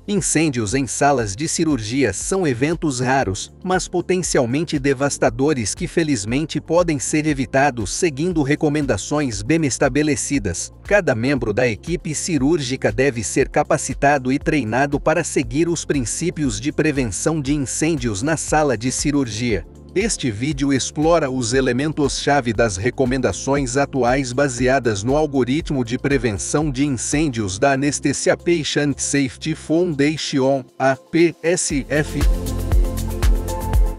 Incêndios em salas de cirurgia são eventos raros, mas potencialmente devastadores que felizmente podem ser evitados seguindo recomendações bem estabelecidas. Cada membro da equipe cirúrgica deve ser capacitado e treinado para seguir os princípios de prevenção de incêndios na sala de cirurgia. Este vídeo explora os elementos-chave das recomendações atuais baseadas no algoritmo de prevenção de incêndios da Anesthesia Patient Safety Foundation, APSF.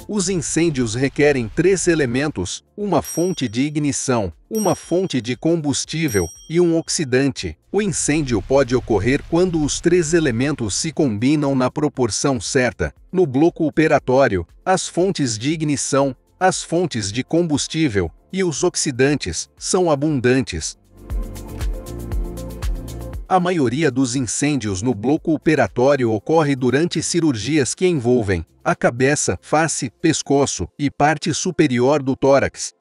Os incêndios requerem 3 elementos: uma fonte de ignição, uma fonte de combustível e um oxidante. O incêndio pode ocorrer quando os 3 elementos se combinam na proporção certa. No bloco operatório, as fontes de ignição, as fontes de combustível e os oxidantes são abundantes. A maioria dos incêndios no bloco operatório ocorre durante cirurgias que envolvem a cabeça, face, pescoço e parte superior do tórax.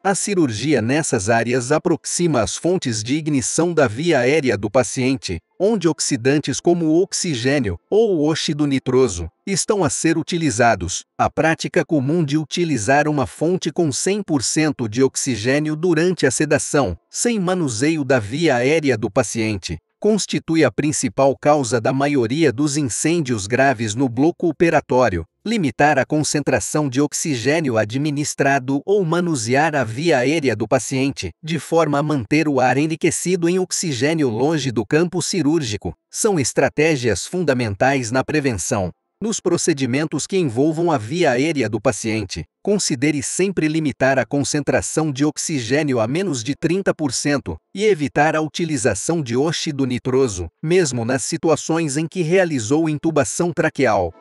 A cirurgia nessas áreas aproxima as fontes de ignição da via aérea do paciente, onde oxidantes como o oxigênio ou o óxido nitroso estão a ser utilizados. A prática comum de utilizar uma fonte com 100% de oxigênio durante a sedação, sem manuseio da via aérea do paciente, constitui a principal causa da maioria dos incêndios graves no bloco operatório. Limitar a concentração de oxigênio administrado ou manusear a via aérea do paciente, de forma a manter o ar enriquecido em oxigênio longe do campo cirúrgico, são estratégias fundamentais na prevenção. Nos procedimentos que envolvam a via aérea do paciente, considere sempre limitar a concentração de oxigênio a menos de 30% e evitar a utilização de óxido nitroso, mesmo nas situações em que realizou intubação traqueal.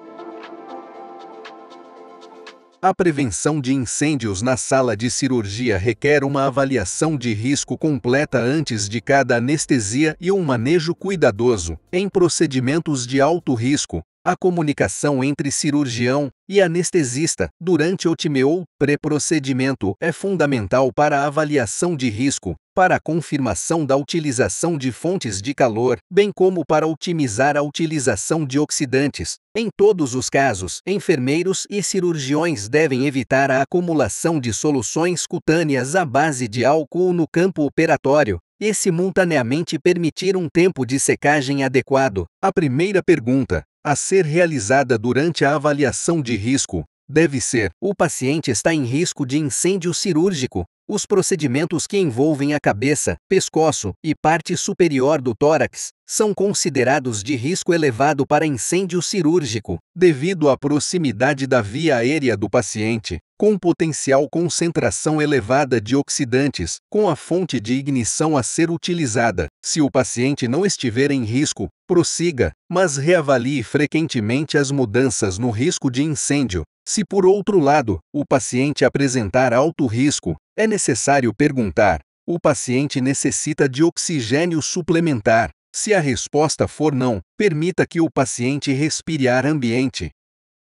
A prevenção de incêndios na sala de cirurgia requer uma avaliação de risco completa antes de cada anestesia e um manejo cuidadoso. Em procedimentos de alto risco, a comunicação entre cirurgião e anestesista durante o time ou pré-procedimento é fundamental para a avaliação de risco, para a confirmação da utilização de fontes de calor, bem como para otimizar a utilização de oxidantes. Em todos os casos, enfermeiros e cirurgiões devem evitar a acumulação de soluções cutâneas à base de álcool no campo operatório e simultaneamente permitir um tempo de secagem adequado. A primeira pergunta a ser realizada durante a avaliação de risco deve ser: o paciente está em risco de incêndio cirúrgico? Os procedimentos que envolvem a cabeça, pescoço e parte superior do tórax são considerados de risco elevado para incêndio cirúrgico, devido à proximidade da via aérea do paciente, com potencial concentração elevada de oxidantes, com a fonte de ignição a ser utilizada. Se o paciente não estiver em risco, prossiga, mas reavalie frequentemente as mudanças no risco de incêndio. Se, por outro lado, o paciente apresentar alto risco, é necessário perguntar: o paciente necessita de oxigênio suplementar? Se a resposta for não, permita que o paciente respire ar ambiente.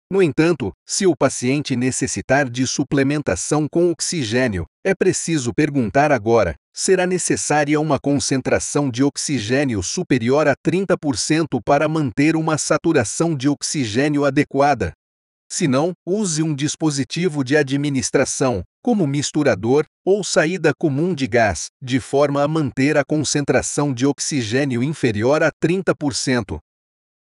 No entanto, se o paciente necessitar de suplementação com oxigênio, é preciso perguntar agora: será necessária uma concentração de oxigênio superior a 30% para manter uma saturação de oxigênio adequada? Se não, use um dispositivo de administração, como misturador ou saída comum de gás, de forma a manter a concentração de oxigênio inferior a 30%.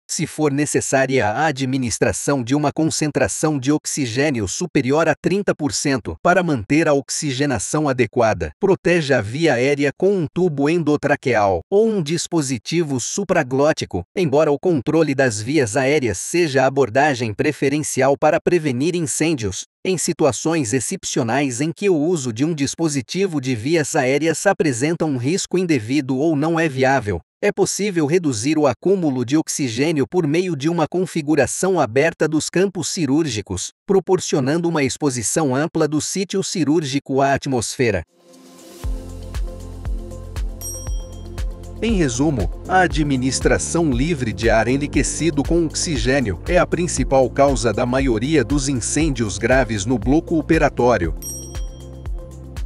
Se for necessária a administração de uma concentração de oxigênio superior a 30% para manter a oxigenação adequada, proteja a via aérea com um tubo endotraqueal ou um dispositivo supraglótico, embora o controle das vias aéreas seja a abordagem preferencial para prevenir incêndios. Em situações excepcionais em que o uso de um dispositivo de vias aéreas apresenta um risco indevido ou não é viável, é possível reduzir o acúmulo de oxigênio por meio de uma configuração aberta dos campos cirúrgicos, proporcionando uma exposição ampla do sítio cirúrgico à atmosfera. Em resumo, a administração livre de ar enriquecido com oxigênio é a principal causa da maioria dos incêndios graves no bloco operatório.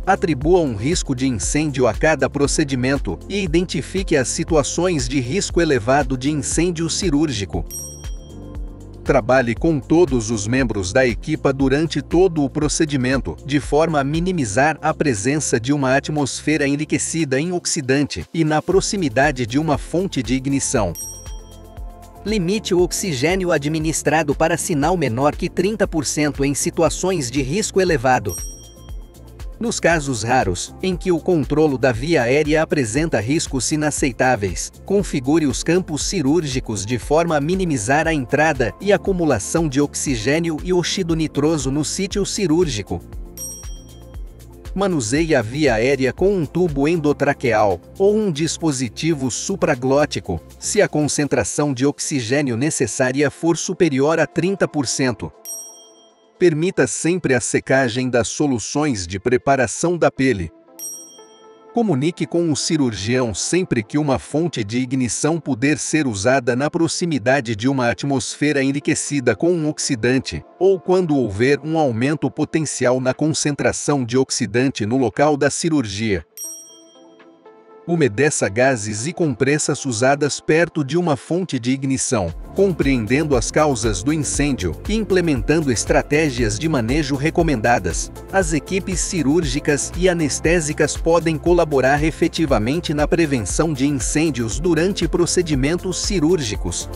Atribua um risco de incêndio a cada procedimento e identifique as situações de risco elevado de incêndio cirúrgico. Trabalhe com todos os membros da equipa durante todo o procedimento, de forma a minimizar a presença de uma atmosfera enriquecida em oxidante e na proximidade de uma fonte de ignição. Limite o oxigênio administrado para sinal menor que 30% em situações de risco elevado. Nos casos raros, em que o controlo da via aérea apresenta riscos inaceitáveis, configure os campos cirúrgicos de forma a minimizar a entrada e acumulação de oxigênio e óxido nitroso no sítio cirúrgico. Manuseie a via aérea com um tubo endotraqueal ou um dispositivo supraglótico, se a concentração de oxigênio necessária for superior a 30%. Permita sempre a secagem das soluções de preparação da pele. Comunique com o cirurgião sempre que uma fonte de ignição puder ser usada na proximidade de uma atmosfera enriquecida com um oxidante, ou quando houver um aumento potencial na concentração de oxidante no local da cirurgia. Umedeça gases e compressas usadas perto de uma fonte de ignição, compreendendo as causas do incêndio e implementando estratégias de manejo recomendadas. As equipes cirúrgicas e anestésicas podem colaborar efetivamente na prevenção de incêndios durante procedimentos cirúrgicos.